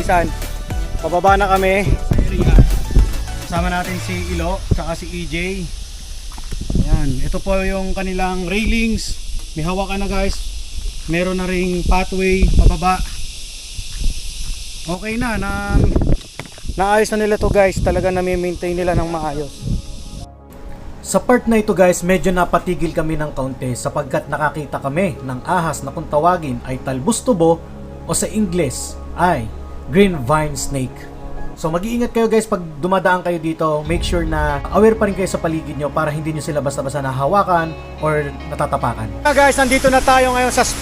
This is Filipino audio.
Kapisan. Pababa na kami sa area. Kasama natin si Ilo, tsaka si EJ. Ayan, ito po yung kanilang railings. May hawakan na guys. Meron na ring pathway pababa. Okay na, naayos na nila to guys. Talaga nami-maintain nila ng maayos. Sa part na ito guys, medyo napatigil kami ng kaunti sapagkat nakakita kami ng ahas na kung tawagin ay talbustubo o sa Ingles ay green vine snake. So mag-iingat kayo guys pag dumadaan kayo dito. Make sure na aware pa rin kayo sa paligid nyo para hindi nyo sila basta-basta nahawakan or natatapakan. Guys, nandito na tayo ngayon sa spot.